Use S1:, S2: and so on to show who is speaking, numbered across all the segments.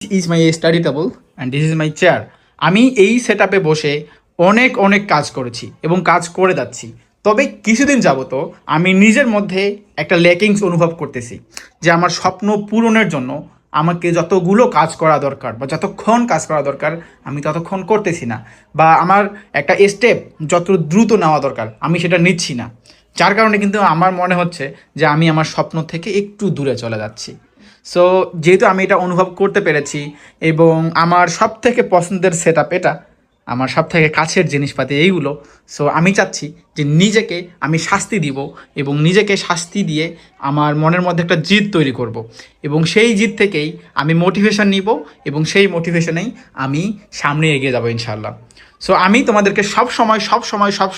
S1: Is my study table and this is my chair. আমি এই set আপে বসে অনেক অনেক কাজ করেছি এবং কাজ করে যাচ্ছি। তবে কিছুদিন যাবত আমি নিজের মধ্যে একটা ল্যাকিংস অনুভব করতেছি যে আমার স্বপ্ন পূরণের জন্য আমাকে যতগুলো কাজ করা দরকার বা যতক্ষণ কাজ করা দরকার আমি ততক্ষণ করতেছি না, বা আমার একটা স্টেপ যত দ্রুত নেওয়া দরকার আমি সেটা নিচ্ছি না। যার কারণে কিন্তু আমার মনে হচ্ছে যে আমি আমার স্বপ্ন থেকে একটু দূরে চলে যাচ্ছি। সো যেহেতু আমি এটা অনুভব করতে পেরেছি এবং আমার সব থেকে পছন্দের সেট আপ এটা, আমার সব থেকে কাছের জিনিসপাতি এইগুলো, সো আমি চাচ্ছি যে নিজেকে আমি শাস্তি দিব এবং নিজেকে শাস্তি দিয়ে আমার মনের মধ্যে একটা জিদ তৈরি করব এবং সেই জিদ থেকেই আমি মোটিভেশন নিব এবং সেই মোটিভেশনেই আমি সামনে এগিয়ে যাব ইনশাল্লাহ। সো আমি তোমাদেরকে সব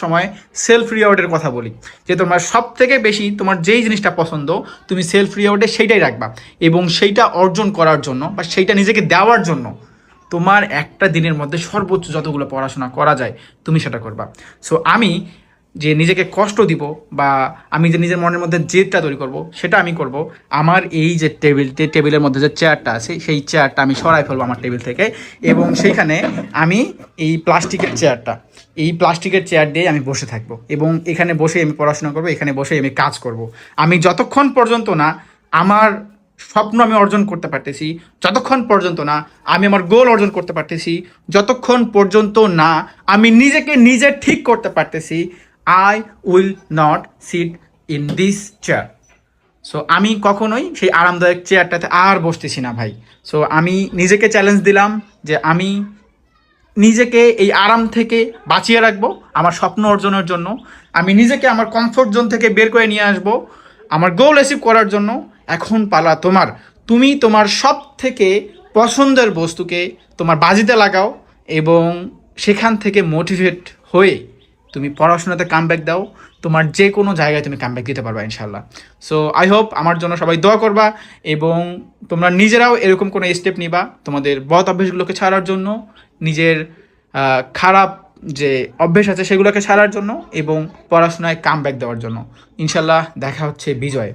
S1: সময় সেলফ রিওয়ার্ডের কথা বলি যে তোমার সব থেকে বেশি তোমার যেই জিনিসটা পছন্দ তুমি সেলফ রিওয়ার্ডে সেইটাই রাখবা এবং সেইটা অর্জন করার জন্য বা সেইটা নিজেকে দেওয়ার জন্য তোমার একটা দিনের মধ্যে সর্বোচ্চ যতগুলো পড়াশোনা করা যায় তুমি সেটা করবা। সো আমি যে নিজেকে কষ্ট দিব বা আমি যে নিজের মনের মধ্যে জেদটা তৈরি করব সেটা আমি করব। আমার এই যে টেবিলের মধ্যে যে চেয়ারটা আছে সেই চেয়ারটা আমি সরাই ফেলবো আমার টেবিল থেকে এবং সেইখানে আমি এই প্লাস্টিকের চেয়ার দিয়ে আমি বসে থাকবো এবং এখানে বসে আমি পড়াশোনা করবো, এখানে বসে আমি কাজ করব। আমি যতক্ষণ পর্যন্ত না আমার স্বপ্ন আমি অর্জন করতে পারতেছি, যতক্ষণ পর্যন্ত না আমি আমার গোল অর্জন করতে পারতেছি, যতক্ষণ পর্যন্ত না আমি নিজেকে নিজে ঠিক করতে পারতেছি, I will not seat in this chair. So আমি কখনোই সেই আরামদায়ক চেয়ারটাতে আর বসতেছি না ভাই। সো আমি নিজেকে চ্যালেঞ্জ দিলাম যে আমি নিজেকে এই আরাম থেকে বাঁচিয়ে রাখবো আমার স্বপ্ন অর্জনের জন্য। আমি নিজেকে আমার কমফোর্ট জোন থেকে বের করে নিয়ে আসবো আমার গোল অ্যাচিভ করার জন্য। এখন পালা তোমার, তুমি তোমার সব থেকে পছন্দের বস্তুকে তোমার বাজিতে লাগাও এবং সেখান থেকে মোটিভেট হয়ে তুমি পড়াশোনাতে কামব্যাক দাও। তোমার যে কোনো জায়গায় তুমি কামব্যাক দিতে পারবা ইনশাল্লাহ। সো আই হোপ আমার জন্য সবাই দোয়া করবা এবং তোমরা নিজেরাও এরকম কোনো স্টেপ নিবা তোমাদের বদ অভ্যেসগুলোকে ছাড়ার জন্য, নিজের খারাপ যে অভ্যেস আছে সেগুলোকে ছাড়ার জন্য এবং পড়াশোনায় কামব্যাক দেওয়ার জন্য। ইনশাল্লাহ দেখা হচ্ছে বিজয়।